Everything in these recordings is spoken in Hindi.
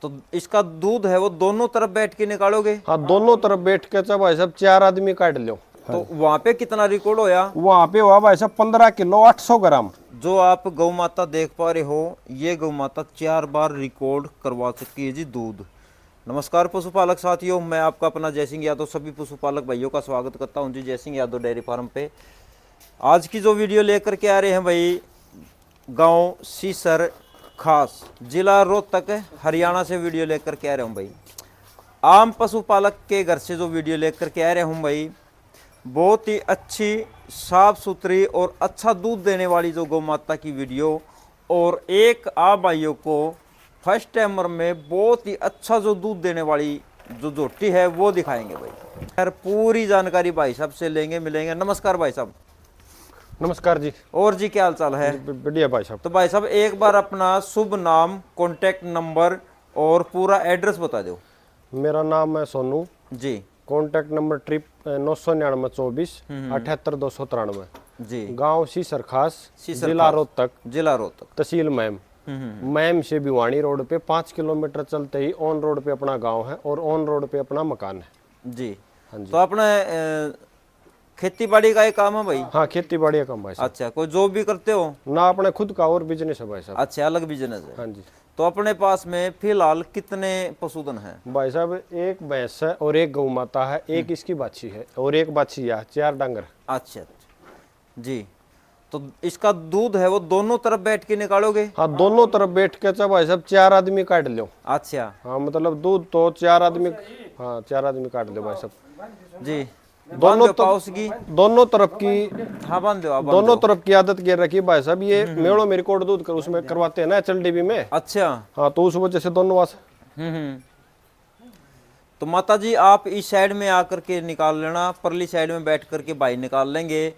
तो इसका दूध है वो दोनों तरफ बैठ के निकालोगे? हाँ, दोनों तरफ बैठ के चाहे भाई साहब 4 आदमी काट लो। तो वहां पे कितना रिकॉर्ड होया? वहाँ पे हुआ भाई साहब 15 किलो 800 ग्राम। जो आप गौ माता देख पा रहे हो, ये गौ माता 4 बार रिकॉर्ड करवा चुकी है जी दूध। नमस्कार पशुपालक साथियों, मैं आपका अपना जय सिंह यादव सभी पशुपालक भाइयों का स्वागत करता हूं जी जय सिंह यादव डेयरी फार्म पे। आज की जो वीडियो लेकर के आ रहे हैं भाई, गांव सीसर खास, जिला रोहतक, हरियाणा से वीडियो लेकर के आ रहे हूँ भाई। आम पशुपालक के घर से जो वीडियो लेकर के आ रहे हूँ भाई, बहुत ही अच्छी साफ सुथरी और अच्छा दूध देने वाली जो गौ माता की वीडियो, और एक आप भाइयों को फर्स्ट टाइमर में बहुत ही अच्छा जो दूध देने वाली जो झोटी है वो दिखाएंगे भाई। यार पूरी जानकारी भाई साहब से लेंगे, मिलेंगे। नमस्कार भाई साहब। नमस्कार जी। और जी क्या हाल चाल है? बढ़िया भाई साहब। तो भाई साहब एक बार अपना शुभ नाम, कॉन्टैक्ट नंबर और पूरा एड्रेस बता दो। मेरा नाम है सोनू जी। कॉन्टैक्ट नंबर 999 24 78 293 जी। गांव सीसर खास, सीसर जिला खास, रोहतक, जिला रोहतक, तहसील मैम। मैम से भिवानी रोड पे 5 किलोमीटर चलते ही ऑन रोड पे अपना गांव है और ऑन रोड पे अपना मकान है जी। हाँ जी। तो अपने खेती बाड़ी का एक काम है भाई? हाँ, खेती बाड़ी का काम भाई साहब। अच्छा, कोई जॉब भी करते हो? ना, अपने खुद का और बिजनेस है भाई साहब। अच्छा, अलग बिजनेस है। हाँ जी। तो अपने पास में फिलहाल कितने पशुधन हैं? भाई साहब एक भैंस है और एक गौ माता है, एक इसकी बाछी है और एक बाछी है, 4 डांगर। अच्छा जी। तो इसका दूध है वो दोनों तरफ बैठ के निकालोगे? हाँ, दोनों तरफ बैठ के चाहे भाई साहब 4 आदमी काट लो। अच्छा। हाँ, मतलब दूध तो 4 आदमी, हाँ 4 आदमी काट लो भाई साहब जी। दोनों पाउस की दोनों तरफ की। हाँ बांध दो, आप बांध दोनों दो। तरफ की आदत गिर रखी है भाई साहब। ये मेड़ों में रिकॉर्ड दूध कर उसमें करवाते हैं ना HLDB में। अच्छा। हाँ, तो उस वजह से दोनों वास। तो माता जी आप इस साइड में आकर के निकाल लेना, परली साइड में बैठ करके भाई निकाल लेंगे।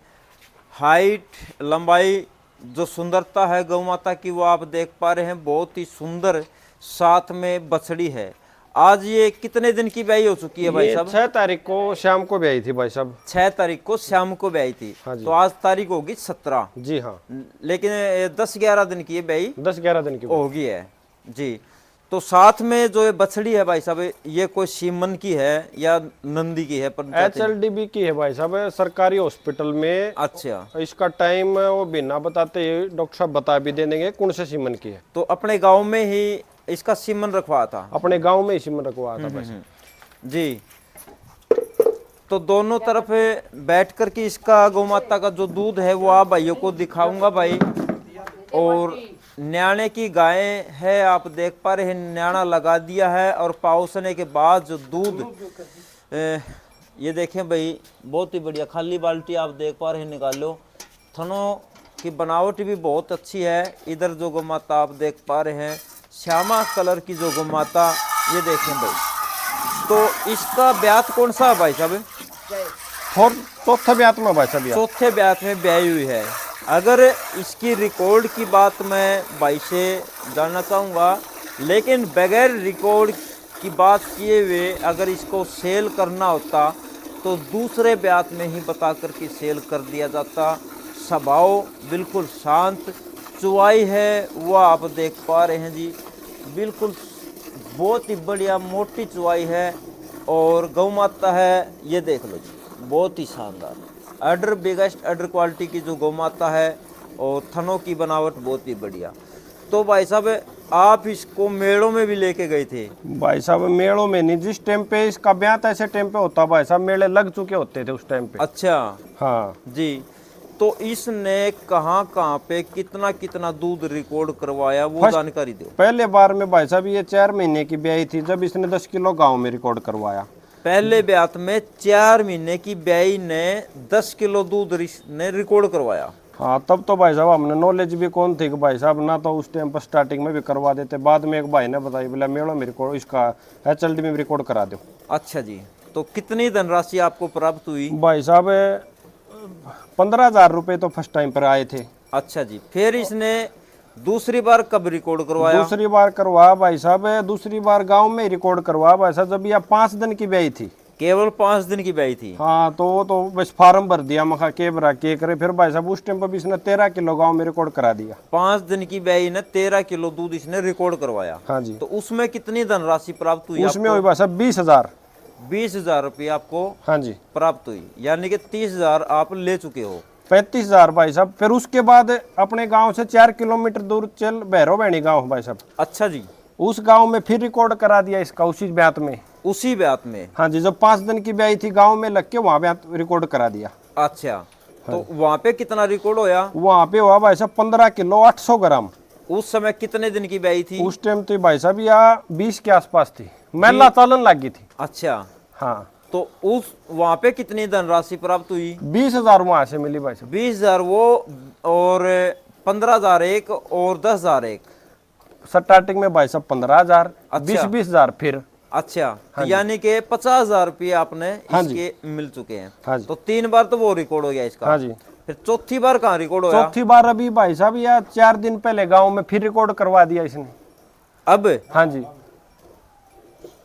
हाइट, लंबाई, जो सुंदरता है गौ माता की वो आप देख पा रहे हैं, बहुत ही सुंदर। साथ में बछड़ी है। आज ये कितने दिन की ब्याई हो चुकी है भाई साहब? 6 तारीख को शाम को भी आई थी भाई साहब। 6 तारीख को शाम को ब्याई थी। हाँ जी। तो आज तारीख होगी 17। जी हाँ। लेकिन 10-11 दिन की है ब्याई 10-11 दिन की होगी है जी। तो साथ में जो ये बछड़ी है भाई साहब, ये कोई सीमन की है या नंदी की है? HLDB की है भाई साहब, सरकारी हॉस्पिटल में। अच्छा। इसका टाइम वो बिना बताते ही डॉक्टर साहब बता भी दे देंगे कौन से सीमन की है। तो अपने गांव में ही इसका सीमन रखवा था? अपने गांव में ही सीमन रखवा था भाई साहब। जी। तो दोनों तरफ बैठ कर के इसका गौ माता का जो दूध है वो आप भाइयों को दिखाऊंगा भाई। और न्याणे की गाय है, आप देख पा रहे हैं, न्याणा लगा दिया है और पाउसने के बाद जो दूध ये देखें भाई, बहुत ही बढ़िया खाली बाल्टी आप देख पा रहे हैं, निकाल लो। थनों की बनावट भी बहुत अच्छी है। इधर जो गौ माता आप देख पा रहे हैं, श्यामा कलर की जो गौ माता, ये देखें भाई। तो इसका ब्यात कौन सा है भाई साहब? चौथे ब्यात में भाई साहब। चौथे ब्यात में ब्याई हुई है। अगर इसकी रिकॉर्ड की बात मैं भाई से जानना चाहूँगा, लेकिन बगैर रिकॉर्ड की बात किए हुए अगर इसको सेल करना होता तो दूसरे ब्यात में ही बता करके सेल कर दिया जाता। स्वभाव बिल्कुल शांत, चुवाई है वो आप देख पा रहे हैं जी, बिल्कुल बहुत ही बढ़िया मोटी चुवाई है। और गौ माता है, ये देख लो जी, बहुत ही शानदार अडर, बिगेस्ट अडर क्वालिटी की जो गौ माता है, और थनों की बनावट बहुत ही बढ़िया। तो भाई साहब आप इसको मेलों में भी लेके गए थे? भाई साहब मेलों में नहीं, जिस टाइम पे इसका ब्याह था ऐसे टाइम पे होता भाई साहब, मेले लग चुके होते थे उस टाइम पे। अच्छा। हाँ जी। तो इसने कहाँ कहाँ पे कितना कितना दूध रिकॉर्ड करवाया वो जानकारी दो। पहले बार में भाई साहब ये 4 महीने की ब्याई थी जब इसने 10 किलो गाँव में रिकॉर्ड करवाया। पहले ब्यात में 4 महीने की ब्याई ने 10 किलो दूध ने रिकॉर्ड करवाया। हाँ, तब तो भाई साहब हमने नॉलेज भी कौन थी कि भाई साहब, ना तो उस टाइम पर स्टार्टिंग में भी करवा देते। बाद में एक भाई ने बताई, बोला मेड़ो में रिकॉर्ड इसका HLDB में रिकॉर्ड करा दो। अच्छा जी। तो कितनी धनराशि आपको प्राप्त हुई? भाई साहब 15,000 रुपये तो फर्स्ट टाइम पर आए थे। अच्छा जी। फिर इसने दूसरी बार कब रिकॉर्ड करवाया? दूसरी बार करवा भाई साहब, दूसरी बार गांव में रिकॉर्ड करवा भाई साहब, जब यह 5 दिन की ब्याई थी। केवल 5 दिन की ब्याई थी। हाँ, तो वो तो बस फार्म भर दिया, मखा के भरा के करे। फिर भाई साहब उस टाइम पर भी इसने 13 किलो गाँव में रिकॉर्ड करा दिया। 5 दिन की ब्याई ने 13 किलो दूध इसने रिकॉर्ड करवाया। हाँ जी। तो उसमें कितनी धनराशि प्राप्त हुई? उसमें हुई भाई साहब 20,000। 20,000 रुपये आपको हाँ जी। प्राप्त हुई, यानी कि 30,000 आप ले चुके हो। 35,000 भाई साहब। फिर उसके बाद अपने गांव से 4 किलोमीटर दूर चल भैरव बहनी गांव भाई साहब, अच्छा जी। उस गांव में फिर रिकॉर्ड करा दिया इसका उसी ब्यात में। उसी ब्यात में? हाँ जी, जब 5 दिन की ब्याई थी गांव में लग के वहां ब्यात रिकॉर्ड करा दिया। अच्छा, तो वहां पे कितना रिकॉर्ड होया? वहां पे हुआ भाई साहब 15 किलो 800 ग्राम। उस समय कितने दिन की ब्याई थी? उस टाइम तो भाई साहब या 20 के आसपास थी, मेला चालन लग गई थी। अच्छा, हाँ। तो उस वहां पे कितनी धनराशि प्राप्त हुई? 20,000 वहां से मिली भाई साहब। 20,000 वो, और 15,000 एक, और 10,000 एक। स्टार्टिंग में भाई साहब 15,000, अच्छा। 20,000 फिर। अच्छा, तो यानी कि 50,000 रुपये आपने हाँ जी। इसके मिल चुके हैं। हाँ जी। तो 3 बार तो वो रिकॉर्ड हो गया इसका। हाँ जी। फिर चौथी बार कहाँ रिकॉर्ड होया? चौथी बार अभी भाई साहब या 4 दिन पहले गांव में फिर रिकॉर्ड करवा दिया इसने। अब? हाँ जी।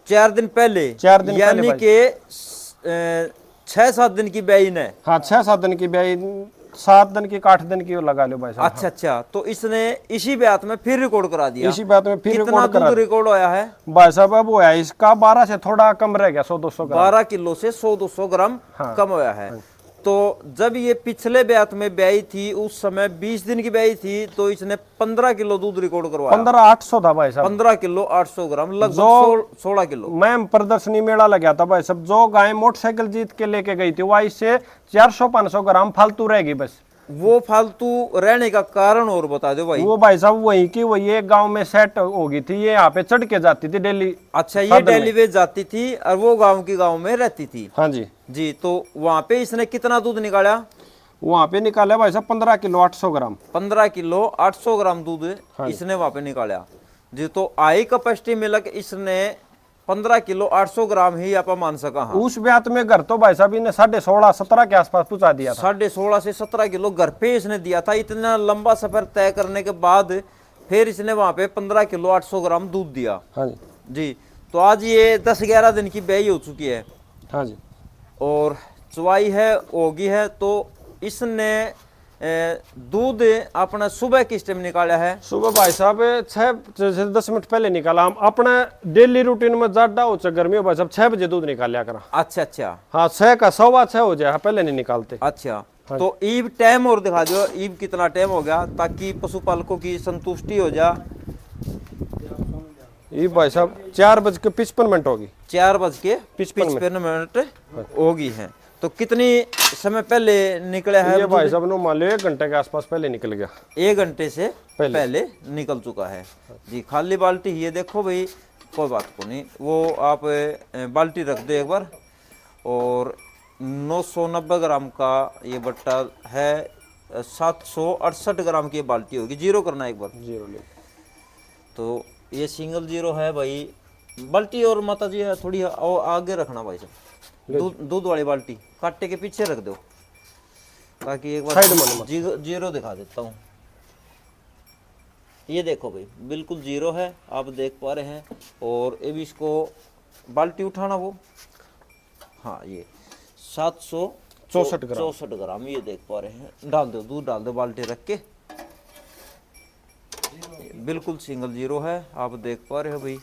4 दिन पहले? 4 दिन पहले यानी भाई। कि 6-7 दिन की ब्याई ने? हाँ, 6-7 दिन की ब्याई, 7 दिन की 8 दिन की वो लगा लो भाई साहब। अच्छा अच्छा, तो इसने इसी ब्यात में फिर रिकॉर्ड करा दिया? इसी बात में फिर कितना रिकॉर्ड करा दूध रिकॉर्ड होया है भाई साहब? अब वो है इसका 12 से थोड़ा कम रह गया, 100-200 ग्राम। 12 किलो से 100-200 ग्राम हाँ। कम होया है। तो जब ये पिछले ब्यात में ब्याई थी उस समय 20 दिन की ब्याई थी, तो इसने 15 किलो दूध रिकॉर्ड करवाया। 15,800 था भाई साहब। 15 किलो 800 ग्राम, लगभग जो 16 किलो। मैम प्रदर्शनी मेला लगा था भाई साहब, जो गाय मोटरसाइकिल जीत के लेके गई थी वह इससे 400-500 ग्राम फालतू रहेगी बस। वो फालतू रहने का कारण और बता दो भाई। वो भाई साहब वही की वही एक गांव में सेट हो गई थी, ये यहाँ पे चढ़ के जाती थी डेली। अच्छा, ये डेली वेज जाती थी और वो गांव में रहती थी। हाँ जी। जी, तो वहां पे इसने कितना दूध निकाला? वहाँ पे निकाला भाई साहब 15 किलो 800 ग्राम। 15 किलो 800 ग्राम दूध इसने वहां पे निकाला जी। तो आई कैपेसिटी मिलक इसने 15 किलो 800 ग्राम ही आप मान सका। हाँ। उस ब्यात में घर तो भाई साहब इन्हें 16.5-17 के आसपास पहुंचा दिया था। 16.5 से 17 किलो घर पे इसने दिया था। इतना लंबा सफर तय करने के बाद फिर इसने वहां पे 15 किलो 800 ग्राम दूध दिया। हाँ जी। जी, तो आज ये 10-11 दिन की ब्याई हो चुकी है हाँ जी। और चुवाई है होगी है। तो इसने दूध अपना सुबह किस टाइम निकाला है? सुबह भाई साहब 6 से 10 मिनट पहले निकाला। हम अपने डेली रूटीन में ज्यादा हो चाहे गर्मी हो भाई साहब 6 बजे दूध निकाल लिया करा। अच्छा अच्छा। हाँ, 6 का 6:15 हो जाए, पहले नहीं निकालते। अच्छा, तो ईब टाइम और दिखा दो, ईब कितना टाइम हो गया ताकि पशुपालकों की संतुष्टि हो जा। ये भाई साहब 4:55 होगी। 4:55 मिनट होगी है। तो कितनी समय पहले निकला है? ये भाई साहब नो मान लो 1 घंटे के आसपास पहले निकल गया। 1 घंटे से पहले निकल चुका है जी। खाली बाल्टी ये देखो भाई, कोई बात को नहीं, वो आप बाल्टी रख दो एक बार। और 990 ग्राम का ये बट्टा है, 768 ग्राम की बाल्टी होगी। जीरो करना एक बार। जीरो ले। तो ये सिंगल जीरो है भाई। बाल्टी और माता जी थोड़ी आगे रखना भाई साहब। दूध वाली बाल्टी काटे के पीछे रख दो ताकि एक बार जीरो दिखा देता हूँ। ये देखो भाई, बिल्कुल जीरो है, आप देख पा रहे हैं। और ये भी इसको बाल्टी उठाना वो, हाँ, ये 764 ग्राम ये देख पा रहे हैं। डाल दो, दूध डाल दो बाल्टी रख के। बिल्कुल सिंगल जीरो है, आप देख पा रहे हो भाई।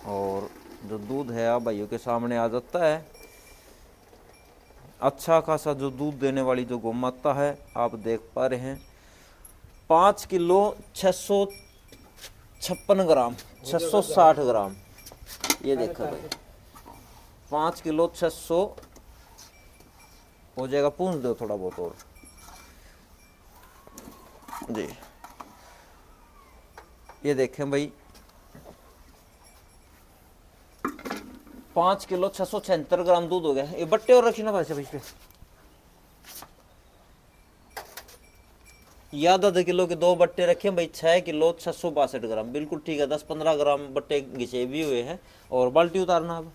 और जो दूध है आप भाइयों के सामने आ जाता है। अच्छा खासा जो दूध देने वाली जो गौ माता है आप देख पा रहे हैं। 5 किलो 656 ग्राम, 660 ग्राम ये देखो भाई। 5 किलो 600 हो जाएगा। पूछ दो थोड़ा बहुत और जी। ये देखें भाई, 5 किलो 676 ग्राम दूध हो गया। ये बट्टे और रखी ना भाई साहब इस पे। याद आधा किलो के 2 बट्टे रखे भाई। 6 किलो 662 ग्राम बिल्कुल ठीक है। 10-15 ग्राम बट्टे घिसे भी हुए हैं। और बाल्टी उतारना अब।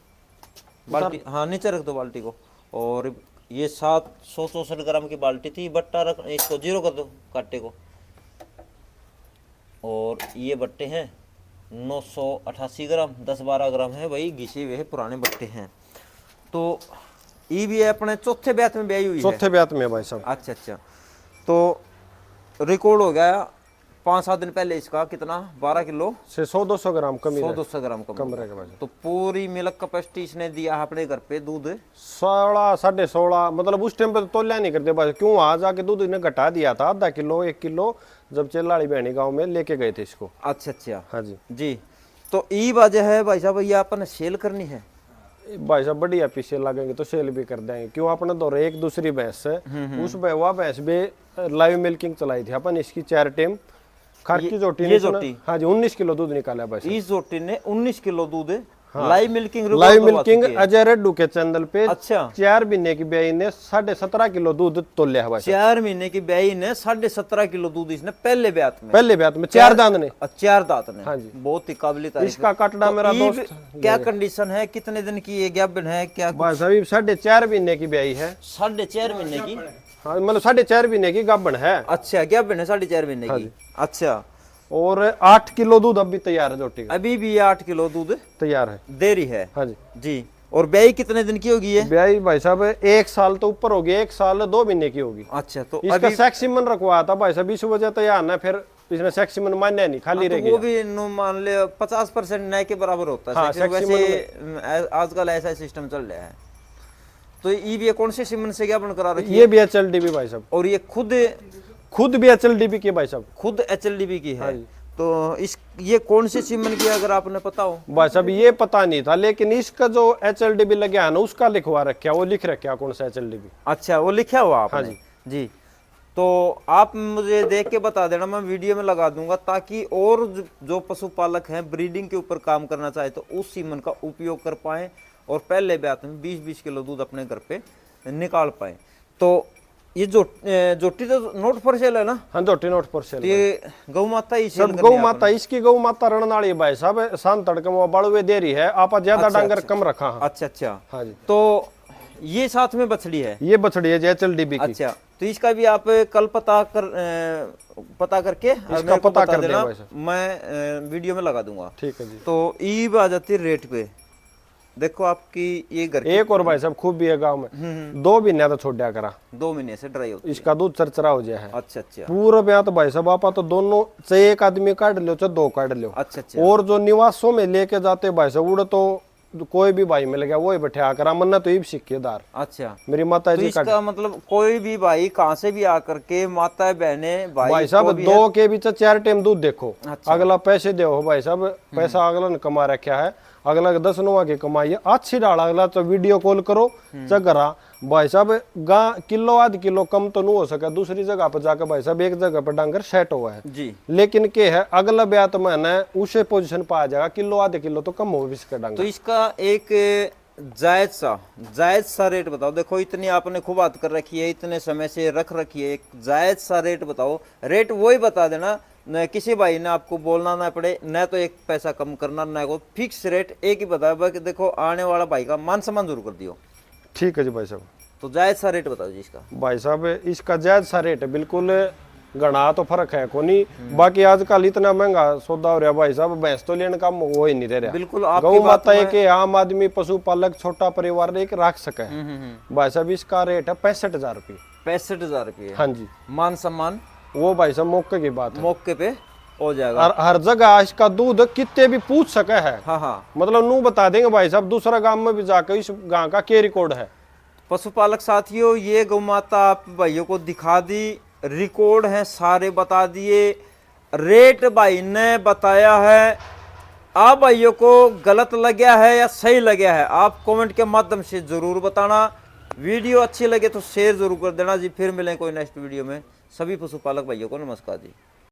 बाल्टी हाँ नीचे रख दो बाल्टी को। और ये 764 ग्राम की बाल्टी थी। बट्टा रख, इसको जीरो कर दो काटे को। और ये बट्टे हैं 988 ग्राम, 10-12 ग्राम है भाई, घिसे हुए पुराने बट्टे हैं। तो ये भी है अपने चौथे ब्यात में ब्याई हुई है। चौथे ब्यात में भाई साहब। अच्छा अच्छा, तो रिकॉर्ड हो गया 5-7 दिन पहले इसका कितना 12 किलो से 100-200 ग्राम कम 100-200 ग्राम कम रहेगा भाई साहब। तो पूरी मिल्क कैपेसिटी इसने दिया है अपने घर पे दूध 16 16.5 मतलब उस टाइम पे तो तोल्या नहीं करते भाई, क्यों आ जाके दूध इन्हें घटा दिया था आधा किलो 1 किलो, जब चेलाड़ी बहनी गांव में लेके गए थे इसको। अच्छा अच्छा हाँ जी जी। तो ये वजह है भाई साहब, ये अपन सेल करनी है भाई साहब, बढ़िया पीछे लगेंगे तो सेल भी कर देंगे, क्यों अपने दौर एक दूसरी भैंस है उस वह भैंस भी लाइव मिल्किंग चलाई थी अपन, इसकी 4 टाइम खर की जोटी ने जोटी हाँ जी 19 किलो दूध निकाला भाई साहब। इस जोटी ने 19 किलो दूध live milking live milking Ajay Reddy के चैनल पे अच्छा 4 महीने की ब्याई ने 17.5 किलो दूध तोलिया है भाई साहब। 4 महीने की ब्याई ने 17.5 किलो दूध इसने पहले ब्यात में पहले ब्यात में 4 दांत ने 4 दांत ने। हाँ जी। बहुत ही काबिल तारीफ। इसका कटड़ा मेरा ये दोस्त क्या कंडीशन है, कितने दिन की ये गैबन है क्या? भाई साहब 4.5 महीने की ब्याई है। 4.5 महीने की? हाँ मतलब 4.5 महीने की गाभण है। अच्छा गैबन है 4.5 महीने की। अच्छा, और 8 किलो दूध अभी तैयार है जोटी का, अभी भी 8 किलो दूध तैयार है दे रही है। हाँ जी जी। और ब्याई कितने दिन की होगी ये? ब्याई भाई साहब 1 साल तो ऊपर होगी, 1 साल 2 महीने की होगी। अच्छा, तो इसका सेक्सीमन रखवाया था भाई साहब, इस वजह तैयार ना, फिर इसने सेक्सीमन मान्य नहीं, खाली रह तो गया। वो भी मान ले 50% नए के बराबर होता है। हाँ, वैसे आजकल ऐसा सिस्टम चल रहा है। तो ये भी कौन से सीमन से ज्ञापन करा रखी है? ये भी HLDB भाई साहब, और ये खुद भी HLDB की भाई साहब, खुद HLDB की है। तो इस ये कौन से सीमन की अगर आपने पता हो? भाई साहब ये पता नहीं था, लेकिन इसका जो HLDB लगे है ना उसका लिखवा रखा, वो लिख रखा कौन सा HLDB। अच्छा, वो लिखा हुआ आपने? हाँ जी जी। तो आप मुझे देख के बता देना, मैं वीडियो में लगा दूंगा, ताकि और जो पशुपालक हैं ब्रीडिंग के ऊपर काम करना चाहे तो उस सीमन का उपयोग कर पाए और पहले ब्यात में 20-20 किलो दूध अपने घर पे निकाल पाए। तो ये जोटी तो नोट फॉर सेल है ना? हाँ जोटी नोट फॉर सेल। ये गौ माता ही सेल सब गौ माता, इसकी गौ माता रणनाड़ी भाई साहब शान तड़के में बड़वे दे रही है, आप ज्यादा डांगर कम रखा। अच्छा अच्छा हाँ जी। तो ये साथ में बछड़ी है? ये बछड़ी है HLDB की। अच्छा, तो इसका भी आप कल पता करके इसका पता कर देना, मैं वीडियो में लगा दूंगा। ठीक है जी। तो ईब आ जाती है रेट पे, देखो आपकी ये घर एक और भाई साहब खूब भी है गांव में, 2 महीने तो छोड़ दिया करा, 2 महीने से ड्राई होती इसका दूध चरचरा हो जाए है। अच्छा अच्छा। पूरा ब्याह तो भाई साहब आपा तो दोनों, चाहे एक आदमी काट लो चाहे 2 काट लो। अच्छा अच्छा। और जो निवासों में लेके जाते भाई साहब उड़ तो कोई भी भाई मिल गया वही बैठा करा, मन्ना तो ये सिक्केदार। अच्छा, मेरी माता तो जी इसका मतलब कोई भी भाई कहाँ से भी आकर के माता बहने भाई साहब 2 के बीच 4 टाइम दूध देखो। अच्छा। अगला पैसे दो भाई साहब, पैसा अगला ने कमा रखा है, अगला 10 नवा की कमाई है अच्छी डाल, अगला तो वीडियो कॉल करो चगरा भाई साहब किलो आध किलो कम तो नहीं हो सका, दूसरी जगह पर जाकर भाई साहब एक जगह पर डांगर सेट हुआ है जी। लेकिन के है अगला ब्याह तो मैंने उसे पोजीशन पर आ जाएगा, किलो आधे किलो तो कम हो इसका डांगर। तो इसका एक जायज सा रेट बताओ। देखो इतनी आपने खूब बात कर रखी है, इतने समय से रख रखी है, एक जायज सा रेट बताओ। रेट वही बता देना, न किसी भाई ने आपको बोलना ना पड़े, न तो एक पैसा कम करना, न को फिक्स रेट एक ही बताया कि देखो आने वाला भाई का मान सम्मान जरूर कर दियो। ठीक है जी भाई साहब। तो जायज सा रेट बताओ जी इसका। भाई साहब इसका जायज सा रेट है, बिल्कुल घना तो फर्क है कोनी, बाकी आजकल इतना महंगा सौदा हो रहा भाई साहब, भैंस तो लेने का वो ही नहीं रह रहा। बिल्कुल गौ माता एक आम आदमी पशुपालक छोटा परिवार एक रख सके। भाई साहब इसका रेट है 65,000 रुपये। 65,000 रुपये? हाँ जी। मान सम्मान वो भाई साहब मौके की बात है, मौके पे हो जाएगा। और हर जगह इसका दूध कितने भी पूछ सके है। हाँ हाँ, मतलब नू बता देंगे भाई साहब, दूसरा गांव में भी जाकर इस गांव का क्या रिकॉर्ड है। पशुपालक साथियों, ये गौ माता आप भाइयों को दिखा दी, रिकॉर्ड है सारे बता दिए, रेट भाई ने बताया है। आप भाइयों को गलत लगा है या सही लगा है, आप कमेंट के माध्यम से जरूर बताना। वीडियो अच्छी लगे तो शेयर जरूर कर देना जी। फिर मिलें कोई नेक्स्ट वीडियो में। सभी पशुपालक भाइयों को नमस्कार जी।